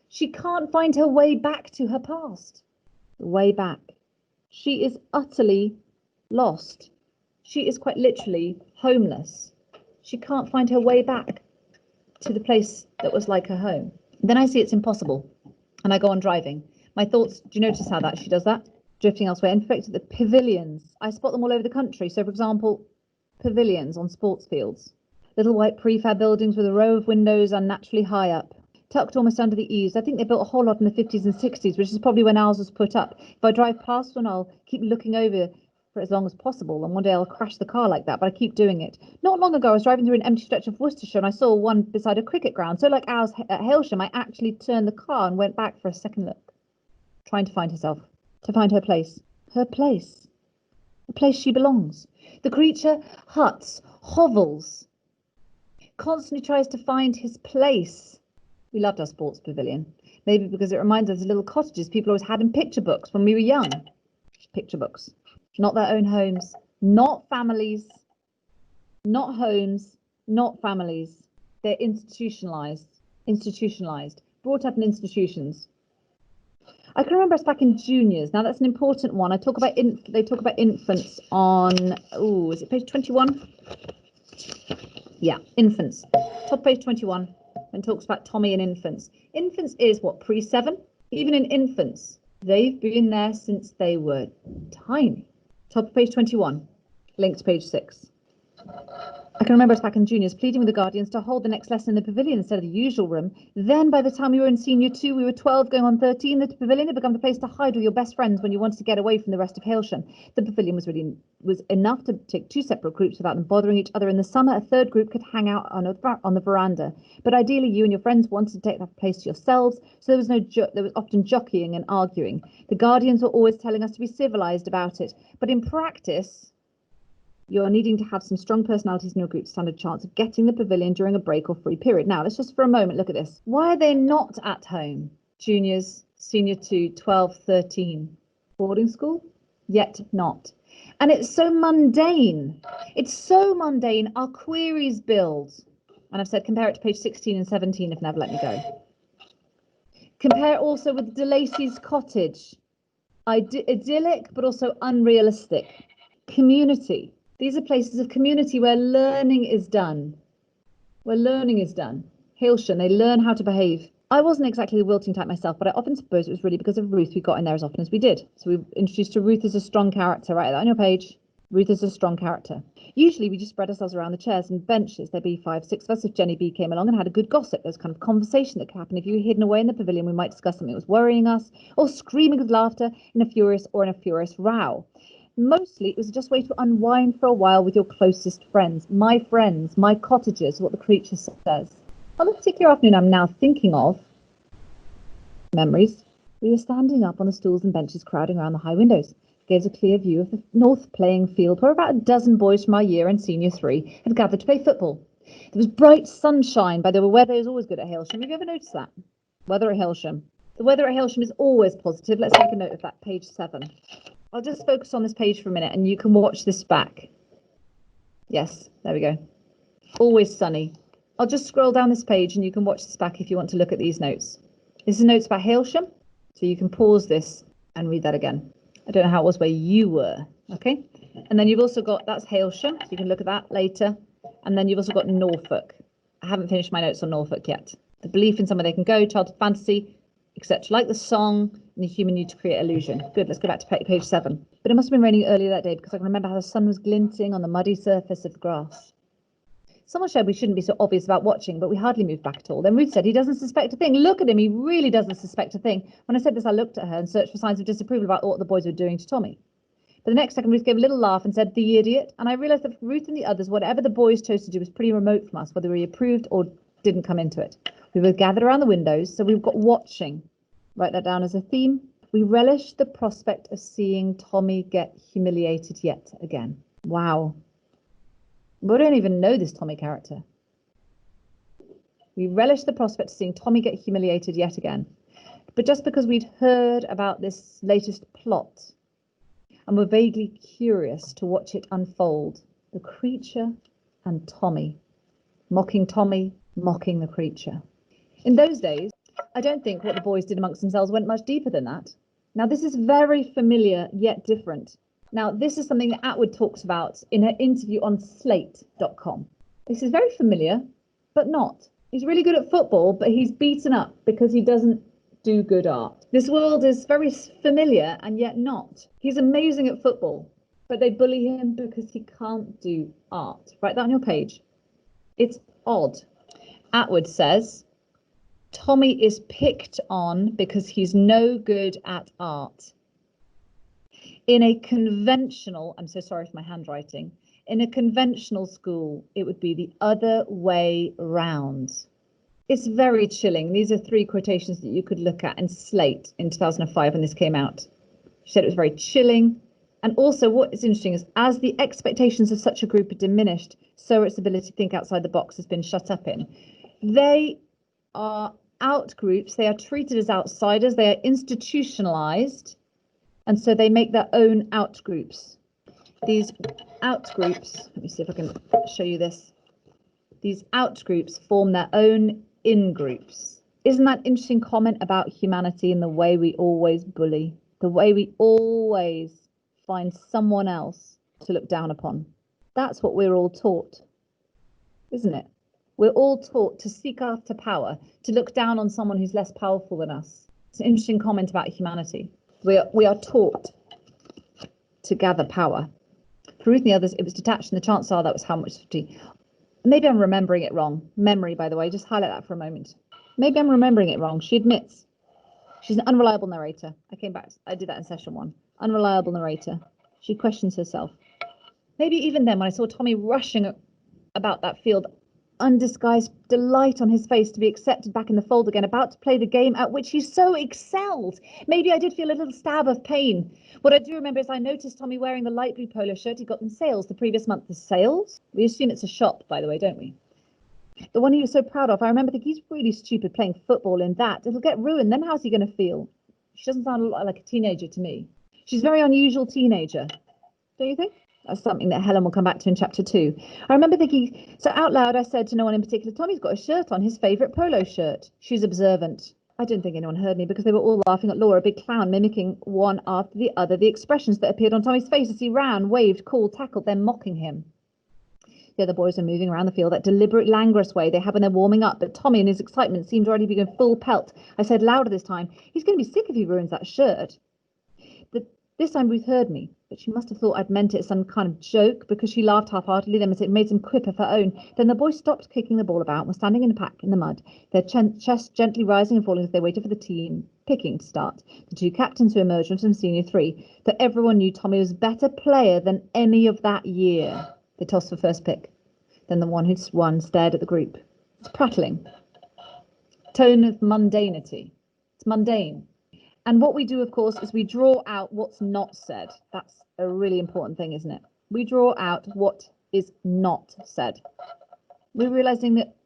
She can't find her way back to her past. The way back. She is utterly lost. She is quite literally homeless. She can't find her way back to the place that was like her home. Then I see it's impossible, and I go on driving. My thoughts, do you notice how that she does that? Drifting elsewhere. In fact, the pavilions. I spot them all over the country. So, for example, pavilions on sports fields. Little white prefab buildings with a row of windows unnaturally high up, tucked almost under the eaves. I think they built a whole lot in the 50s and 60s, which is probably when ours was put up. If I drive past one, I'll keep looking over for as long as possible, and one day I'll crash the car like that, but I keep doing it. Not long ago, I was driving through an empty stretch of Worcestershire, and I saw one beside a cricket ground. So like ours at Hailsham, I actually turned the car and went back for a second look, trying to find herself, to find her place. Her place. The place she belongs. The creature huts, hovels, constantly tries to find his place. We loved our sports pavilion, maybe because it reminds us of little cottages people always had in picture books when we were young. Picture books. Not their own homes, not families, not homes, not families. They're institutionalized, brought up in institutions. I can remember us back in juniors. Now that's an important one. They talk about infants on, is it page 21? Yeah, infants. Top page 21, and talks about Tommy and infants. Infants is what, pre-7? Even in infants, they've been there since they were tiny. Top of page 21, link to page 6. I can remember us back in juniors pleading with the guardians to hold the next lesson in the pavilion instead of the usual room. Then by the time we were in senior 2, we were 12 going on 13. The pavilion had become the place to hide with your best friends when you wanted to get away from the rest of Hailsham. The pavilion was enough to take 2 separate groups without them bothering each other. In the summer, a third group could hang out on the veranda. But ideally, you and your friends wanted to take that place to yourselves, so there was often jockeying and arguing. The guardians were always telling us to be civilized about it, but in practice, you're needing to have some strong personalities in your group to stand a chance of getting the pavilion during a break or free period. Now, let's just for a moment look at this. Why are they not at home? Juniors, senior 2, 12, 13. Boarding school? Yet not. And it's so mundane. It's so mundane. Our queries build. And I've said compare it to page 16 and 17 if never let me go. Compare also with DeLacy's cottage. Idyllic, but also unrealistic. Community. These are places of community where learning is done. Hailsham, they learn how to behave. I wasn't exactly the wilting type myself, but I often suppose it was really because of Ruth we got in there as often as we did. So we introduced to Ruth as a strong character. Write that on your page. Ruth is a strong character. Usually we just spread ourselves around the chairs and benches. There'd be 5, 6 of us if Jenny B came along and had a good gossip. There's kind of conversation that could happen. If you were hidden away in the pavilion, we might discuss something that was worrying us, or screaming with laughter in a furious row. Mostly it was just a way to unwind for a while with your closest friends, my cottagers, what the creature says. On the particular afternoon I'm now thinking of, memories, we were standing up on the stools and benches crowding around the high windows. It gave us a clear view of the north playing field where about a dozen boys from our year and senior 3 had gathered to play football. There was bright sunshine, by the way, weather is always good at Hailsham. Have you ever noticed that? Weather at Hailsham. The weather at Hailsham is always positive. Let's make a note of that, page 7. I'll just focus on this page for a minute and you can watch this back. Yes, there we go. Always sunny. I'll just scroll down this page and you can watch this back if you want to look at these notes. This is notes about Hailsham, so you can pause this and read that again. I don't know how it was where you were, okay? And then you've also got, that's Hailsham, so you can look at that later. And then you've also got Norfolk. I haven't finished my notes on Norfolk yet. The belief in somewhere they can go, childhood fantasy, etc. Like the song and the human need to create illusion. Good, let's go back to page 7. But it must have been raining earlier that day because I can remember how the sun was glinting on the muddy surface of the grass. Someone said we shouldn't be so obvious about watching, but we hardly moved back at all. Then Ruth said he doesn't suspect a thing. Look at him, he really doesn't suspect a thing. When I said this, I looked at her and searched for signs of disapproval about what the boys were doing to Tommy. But the next second, Ruth gave a little laugh and said, "The idiot." And I realised that for Ruth and the others, whatever the boys chose to do was pretty remote from us, whether we approved or didn't come into it. We were gathered around the windows, so we've got watching. Write that down as a theme. We relished the prospect of seeing Tommy get humiliated yet again. Wow. We don't even know this Tommy character. We relished the prospect of seeing Tommy get humiliated yet again. But just because we'd heard about this latest plot and were vaguely curious to watch it unfold, the creature and Tommy, mocking the creature. In those days, I don't think what the boys did amongst themselves went much deeper than that. Now, this is very familiar yet different. Now, this is something that Atwood talks about in her interview on slate.com. This is very familiar, but not. He's really good at football, but he's beaten up because he doesn't do good art. This world is very familiar and yet not. He's amazing at football, but they bully him because he can't do art. Write that on your page. It's odd. Atwood says, Tommy is picked on because he's no good at art. In a conventional, I'm so sorry for my handwriting, in a conventional school, it would be the other way round. It's very chilling. These are 3 quotations that you could look at in Slate in 2005 when this came out. She said it was very chilling. And also what is interesting is as the expectations of such a group are diminished, so its ability to think outside the box has been shut up in. They are out groups. They are treated as outsiders. They are institutionalized. And so they make their own out groups. These out groups, let me see if I can show you this. These out groups form their own in groups. Isn't that interesting comment about humanity and the way we always bully, the way we always find someone else to look down upon? That's what we're all taught, isn't it? We're all taught to seek after power, to look down on someone who's less powerful than us. It's an interesting comment about humanity. We are taught to gather power. For Ruth and the others, it was detached, and the chances are that was how much. Maybe I'm remembering it wrong. Memory, by the way, just highlight that for a moment. Maybe I'm remembering it wrong. She admits she's an unreliable narrator. I came back, I did that in session 1. Unreliable narrator. She questions herself. Maybe even then, when I saw Tommy rushing about that field, undisguised delight on his face to be accepted back in the fold again, about to play the game at which he so excelled. Maybe I did feel a little stab of pain. What I do remember is I noticed Tommy wearing the light blue polo shirt he got in sales the previous month. The sales? We assume it's a shop, by the way, don't we? The one he was so proud of. I remember thinking, he's really stupid playing football in that. It'll get ruined. Then how's he going to feel? She doesn't sound a lot like a teenager to me. She's a very unusual teenager. Don't you think? That's something that Helen will come back to in chapter 2. I remember thinking, so out loud I said to no one in particular, Tommy's got a shirt on, his favourite polo shirt. She's observant. I don't think anyone heard me because they were all laughing at Laura, a big clown, mimicking one after the other the expressions that appeared on Tommy's face as he ran, waved, called, tackled, then mocking him. The other boys were moving around the field that deliberate, languorous way they have when they're warming up, but Tommy in his excitement seemed already to be going full pelt. I said louder this time, he's going to be sick if he ruins that shirt. This time Ruth heard me, but she must have thought I'd meant it as some kind of joke because she laughed half-heartedly, then made some quip of her own. Then the boys stopped kicking the ball about and were standing in a pack in the mud, their chests gently rising and falling as they waited for the team picking to start. The 2 captains who emerged from senior 3, that everyone knew Tommy was a better player than any of that year. They tossed for first pick. Then the one who'd won stared at the group. It's prattling. Tone of mundanity. It's mundane. And what we do, of course, is we draw out what's not said. That's a really important thing, isn't it? We draw out what is not said. We're realizing that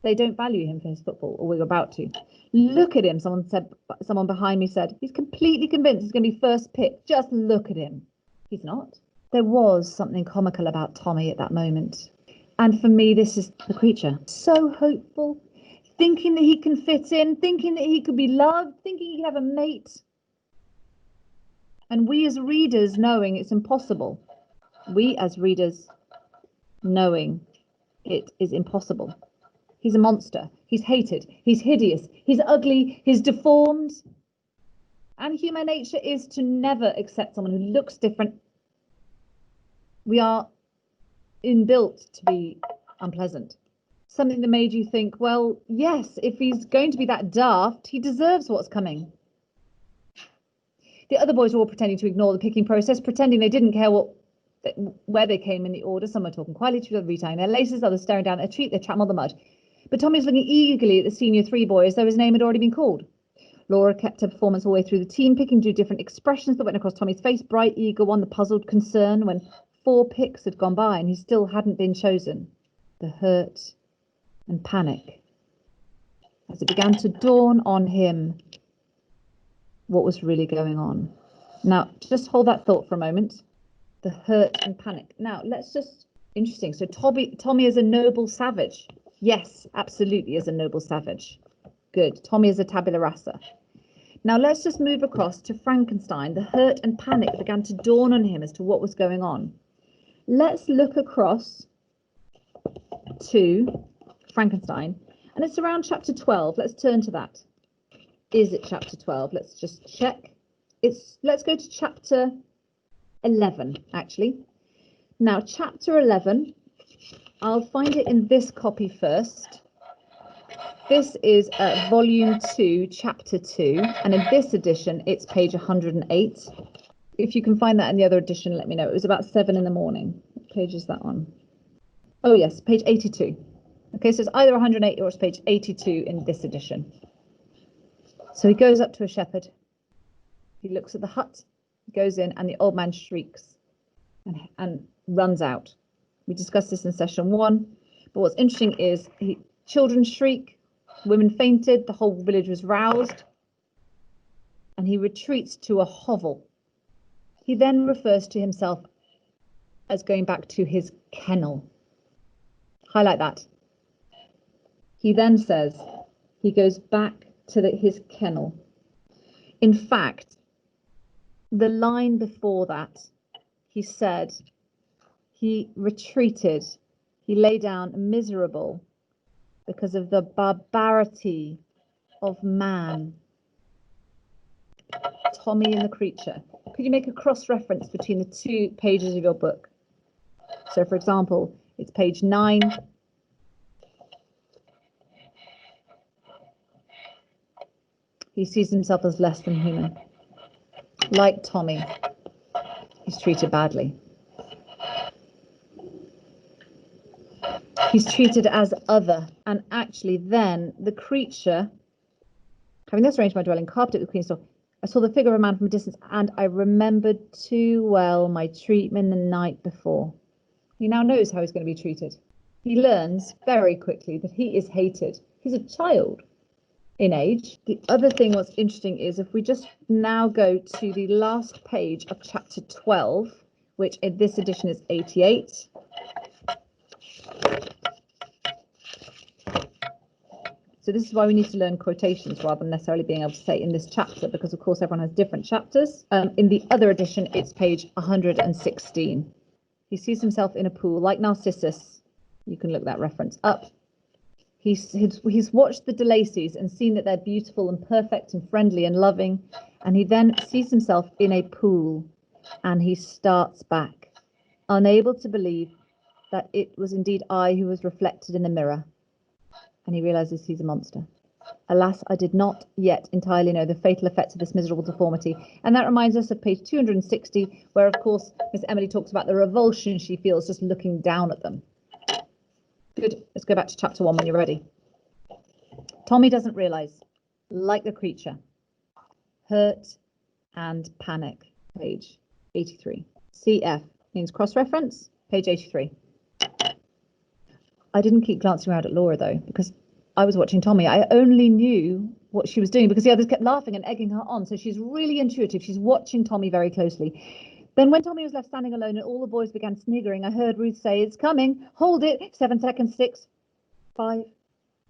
they don't value him for his football, or we're about to. Look at him, someone behind me said. He's completely convinced he's going to be first pick. Just look at him. He's not. There was something comical about Tommy at that moment. And for me, this is the creature. So hopeful. Thinking that he can fit in, thinking that he could be loved, thinking he could have a mate. And we as readers knowing it's impossible. We as readers knowing it is impossible. He's a monster. He's hated. He's hideous. He's ugly. He's deformed. And human nature is to never accept someone who looks different. We are inbuilt to be unpleasant. Something that made you think, well, yes, if he's going to be that daft, he deserves what's coming. The other boys were all pretending to ignore the picking process, pretending they didn't care where they came in the order. Some were talking quietly to each other, retying their laces, others staring down at their tram on the mud. But Tommy was looking eagerly at the senior 3 boy as though his name had already been called. Laura kept her performance all the way through the team, picking 2 different expressions that went across Tommy's face, bright, eager one, the puzzled concern when 4 picks had gone by and he still hadn't been chosen. The hurt and panic as it began to dawn on him what was really going on. Now, just hold that thought for a moment. The hurt and panic. Now, let's just, interesting. So Tommy is a noble savage. Yes, absolutely is a noble savage. Good. Tommy is a tabula rasa. Now let's just move across to Frankenstein. The hurt and panic began to dawn on him as to what was going on. Let's look across to Frankenstein, and it's around chapter 12. Let's turn to that. Is it chapter 12? Let's just check. Let's go to chapter 11, actually. Now, chapter 11, I'll find it in this copy first. This is volume 2, chapter 2, and in this edition, it's page 108. If you can find that in the other edition, let me know. It was about 7 in the morning. What page is that on? Oh, yes, page 82. Okay, so it's either 108 or it's page 82 in this edition. So he goes up to a shepherd. He looks at the hut, goes in, and the old man shrieks and runs out. We discussed this in session 1, but what's interesting is children shriek, women fainted, the whole village was roused, and he retreats to a hovel. He then refers to himself as going back to his kennel. Highlight that. He then says he goes back to his kennel. In fact, the line before that, he said he retreated, he lay down miserable because of the barbarity of man. Tommy and the creature. Could you make a cross-reference between the 2 pages of your book? So, for example, it's page 9. He sees himself as less than human. Like Tommy, he's treated badly. He's treated as other, and actually then the creature, having thus arranged my dwelling, carved it with queen's door, I saw the figure of a man from a distance, and I remembered too well my treatment the night before. He now knows how he's going to be treated. He learns very quickly that he is hated. He's a child in age. The other thing what's interesting is if we just now go to the last page of chapter 12, which in this edition is 88. So this is why we need to learn quotations rather than necessarily being able to say in this chapter, because of course everyone has different chapters. In the other edition, it's page 116. He sees himself in a pool like Narcissus. You can look that reference up. He's watched the de Lacys and seen that they're beautiful and perfect and friendly and loving. And he then sees himself in a pool and he starts back, unable to believe that it was indeed I who was reflected in the mirror. And he realizes he's a monster. Alas, I did not yet entirely know the fatal effects of this miserable deformity. And that reminds us of page 260, where, of course, Miss Emily talks about the revulsion she feels just looking down at them. Good. Let's go back to chapter 1 when you're ready. Tommy doesn't realize, like the creature, hurt and panic, page 83. CF means cross-reference, page 83. I didn't keep glancing around at Laura, though, because I was watching Tommy. I only knew what she was doing because the others kept laughing and egging her on. So she's really intuitive. She's watching Tommy very closely. Then when Tommy was left standing alone and all the boys began sniggering, I heard Ruth say, "It's coming. Hold it. 7 seconds, 6, 5."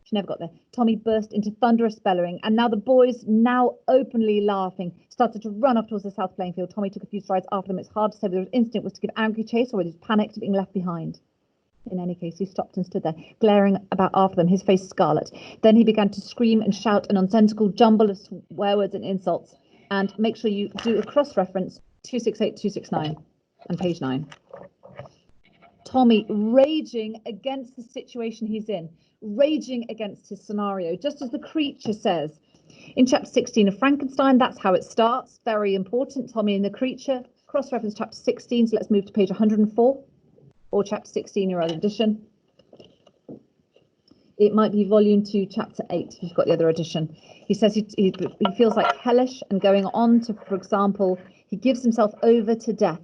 She never got there. Tommy burst into thunderous bellowing, and now the boys, now openly laughing, started to run off towards the south playing field. Tommy took a few strides after them. It's hard to say whether his instinct was to give angry chase or whether he was panicked at being left behind. In any case, he stopped and stood there, glaring about after them, his face scarlet. Then he began to scream and shout a nonsensical jumble of swear words and insults. And make sure you do a cross-reference, 268, 269, and page 9. Tommy raging against the situation he's in, raging against his scenario, just as the creature says. In chapter 16 of Frankenstein, that's how it starts. Very important, Tommy and the creature. Cross-reference chapter 16, so let's move to page 104. Or chapter 16, your other edition. It might be volume 2, chapter 8. You've got the other edition. He says he feels like hellish and going on to, for example, he gives himself over to death.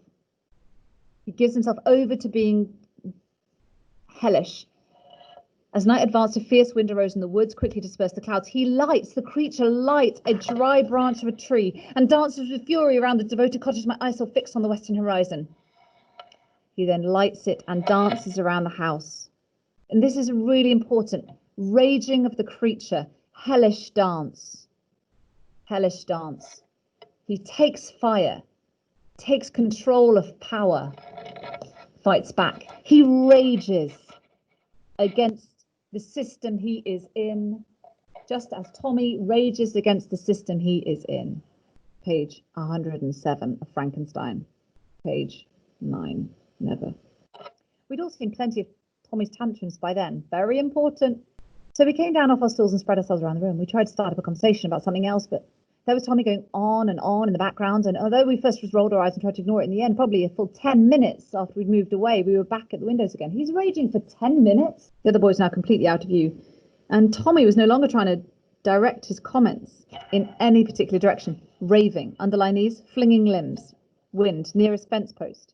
He gives himself over to being hellish. As night advanced, a fierce wind arose in the woods, quickly dispersed the clouds. The creature lights a dry branch of a tree and dances with fury around the devoted cottage my eyes saw fixed on the western horizon. He then lights it and dances around the house. And this is really important. Raging of the creature. Hellish dance. Hellish dance. He takes fire, takes control of power, fights back. He rages against the system he is in, just as Tommy rages against the system he is in. Page 107 of Frankenstein. Page 9. Never. We'd all seen plenty of Tommy's tantrums by then. Very important. So we came down off our stools and spread ourselves around the room. We tried to start up a conversation about something else, but there was Tommy going on and on in the background. And although we first just rolled our eyes and tried to ignore it, in the end, probably a full 10 minutes after we'd moved away, we were back at the windows again. He's raging for 10 minutes. The other boys now completely out of view. And Tommy was no longer trying to direct his comments in any particular direction. Raving, underline these, flinging limbs, wind, nearest fence post.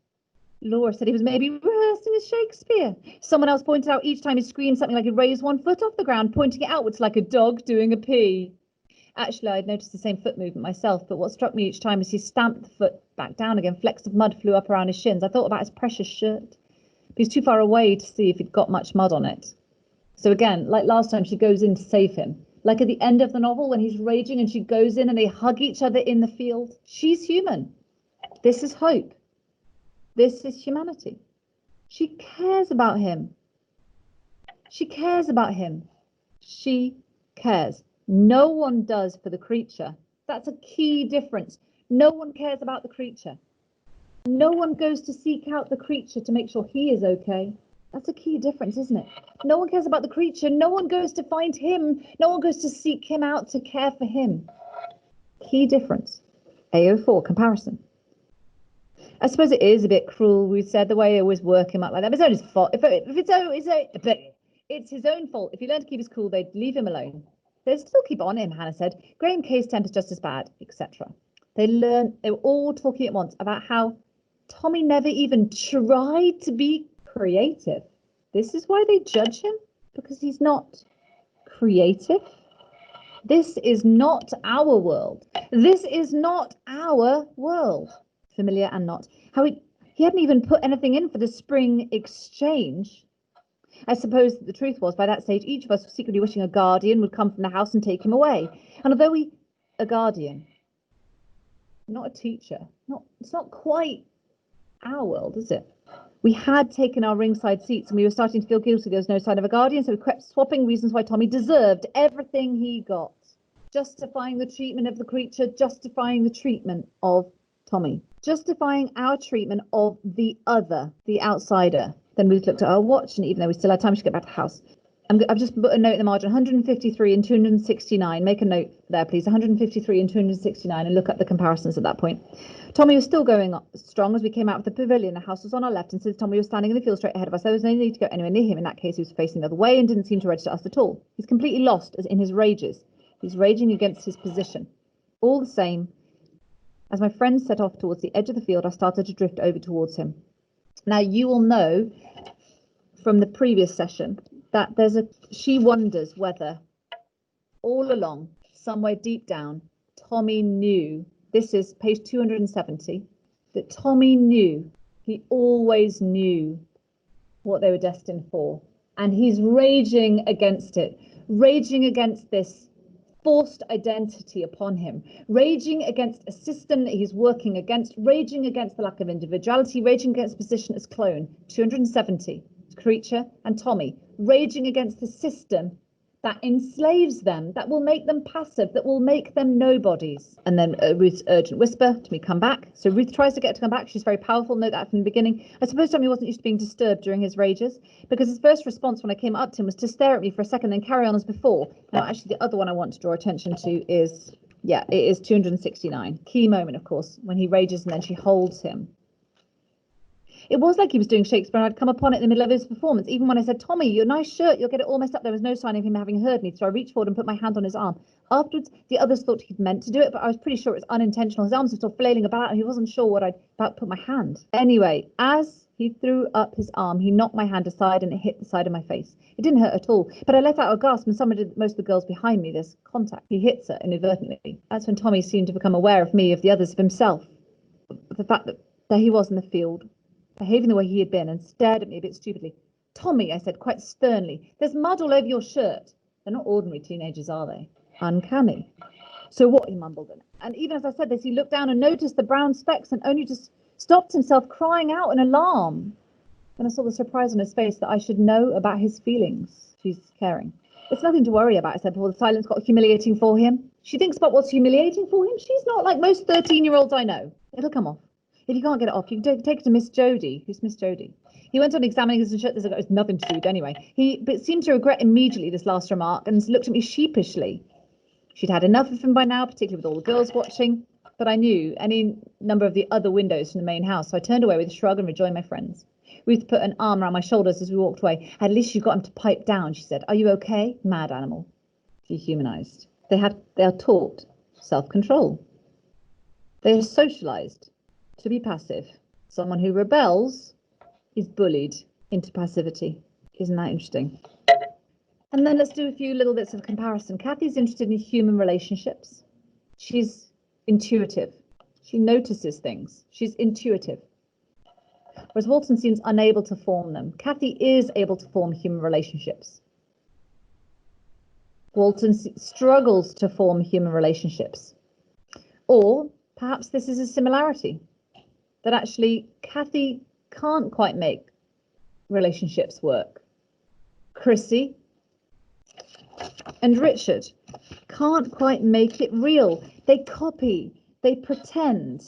Laura said he was maybe rehearsing his Shakespeare. Someone else pointed out each time he screamed something like he raised one foot off the ground, pointing it outwards like a dog doing a pee. Actually, I'd noticed the same foot movement myself, but what struck me each time is he stamped the foot back down again. Flecks of mud flew up around his shins. I thought about his precious shirt. But he was too far away to see if he'd got much mud on it. So again, like last time, she goes in to save him. Like at the end of the novel when he's raging and she goes in and they hug each other in the field. She's human. This is hope. This is humanity. She cares about him. She cares about him. She cares. No one does for the creature. That's a key difference. No one cares about the creature. No one goes to seek out the creature to make sure he is okay. That's a key difference, isn't it? No one cares about the creature. No one goes to find him. No one goes to seek him out to care for him. Key difference. AO4 comparison. I suppose it is a bit cruel, we said, the way I always work him up like that. But it's not his fault. It's his own fault. If he learned to keep his cool, they'd leave him alone. They'd still keep on him, Hannah said. Graham K's temper's just as bad, etc. They were all talking at once about how Tommy never even tried to be creative. This is why they judge him? Because he's not creative? This is not our world. This is not our world. Familiar and not. How he hadn't even put anything in for the spring exchange. I suppose the truth was, by that stage, each of us was secretly wishing a guardian would come from the house and take him away. And although a guardian, not a teacher, it's not quite our world, is it? We had taken our ringside seats and we were starting to feel guilty there was no sign of a guardian, so we kept swapping reasons why Tommy deserved everything he got. Justifying the treatment of the creature, justifying the treatment of Tommy. Justifying our treatment of the other, the outsider. Then Ruth looked at her watch, and even though we still had time, she got back to the house. I've just put a note in the margin, 153 and 269. Make a note there, please. 153 and 269, and look up the comparisons at that point. Tommy was still going strong as we came out of the pavilion. The house was on our left, and since Tommy was standing in the field straight ahead of us, there was no need to go anywhere near him. In that case, he was facing the other way and didn't seem to register us at all. He's completely lost as in his rages. He's raging against his position. All the same, as my friend set off towards the edge of the field, I started to drift over towards him. Now, you will know from the previous session that she wonders whether all along, somewhere deep down, Tommy knew, this is page 270, that Tommy knew, he always knew what they were destined for. And he's raging against it, raging against this forced identity upon him, raging against a system that he's working against, raging against the lack of individuality, raging against position as clone. 270, creature and Tommy, raging against the system that enslaves them, that will make them passive, that will make them nobodies. And then Ruth's urgent whisper to me, come back. So Ruth tries to get to come back. She's very powerful. Note that from the beginning. I suppose Tommy wasn't used to being disturbed during his rages, because his first response when I came up to him was to stare at me for a second, then carry on as before. Now, actually, the other one I want to draw attention to is, it is 269. Key moment, of course, when he rages and then she holds him. It was like he was doing Shakespeare, and I'd come upon it in the middle of his performance. Even when I said, Tommy, your nice shirt, you'll get it all messed up. There was no sign of him having heard me, so I reached forward and put my hand on his arm. Afterwards, the others thought he'd meant to do it, but I was pretty sure it was unintentional. His arms were still flailing about, and he wasn't sure what I'd about put my hand. Anyway, as he threw up his arm, he knocked my hand aside, and it hit the side of my face. It didn't hurt at all, but I let out a gasp, and some of most of the girls behind me, there's contact. He hits her inadvertently. That's when Tommy seemed to become aware of me, of the others, of himself. The fact that there he was in the field, behaving the way he had been, and stared at me a bit stupidly. Tommy, I said quite sternly, there's mud all over your shirt. They're not ordinary teenagers, are they? Uncanny. So what, he mumbled. And even as I said this, he looked down and noticed the brown specks and only just stopped himself, crying out in alarm. And I saw the surprise on his face that I should know about his feelings. She's caring. It's nothing to worry about, I said before the silence got humiliating for him. She thinks about what's humiliating for him. She's not like most 13-year-olds I know. It'll come off. If you can't get it off, you can take it to Miss Jodie. Who's Miss Jodie? He went on examining his shirt. There's nothing to do with anyway. But seemed to regret immediately this last remark and looked at me sheepishly. She'd had enough of him by now, particularly with all the girls watching. But I knew any number of the other windows from the main house, so I turned away with a shrug and rejoined my friends. Ruth put an arm around my shoulders as we walked away. At least you got him to pipe down, she said. Are you okay? Mad animal. Dehumanized. They are taught self-control. They are socialized to be passive. Someone who rebels is bullied into passivity. Isn't that interesting? And then let's do a few little bits of comparison. Kathy's interested in human relationships. She's intuitive. She notices things. She's intuitive. Whereas Walton seems unable to form them. Kathy is able to form human relationships. Walton struggles to form human relationships. Or perhaps this is a similarity, that actually Kathy can't quite make relationships work. Chrissy and Richard can't quite make it real. They copy, they pretend.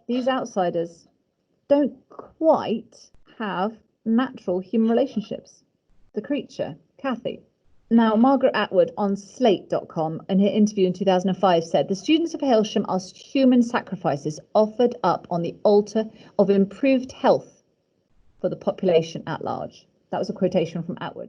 These outsiders don't quite have natural human relationships. The creature, Kathy. Now, Margaret Atwood on Slate.com in her interview in 2005 said, the students of Hailsham are human sacrifices offered up on the altar of improved health for the population at large. That was a quotation from Atwood.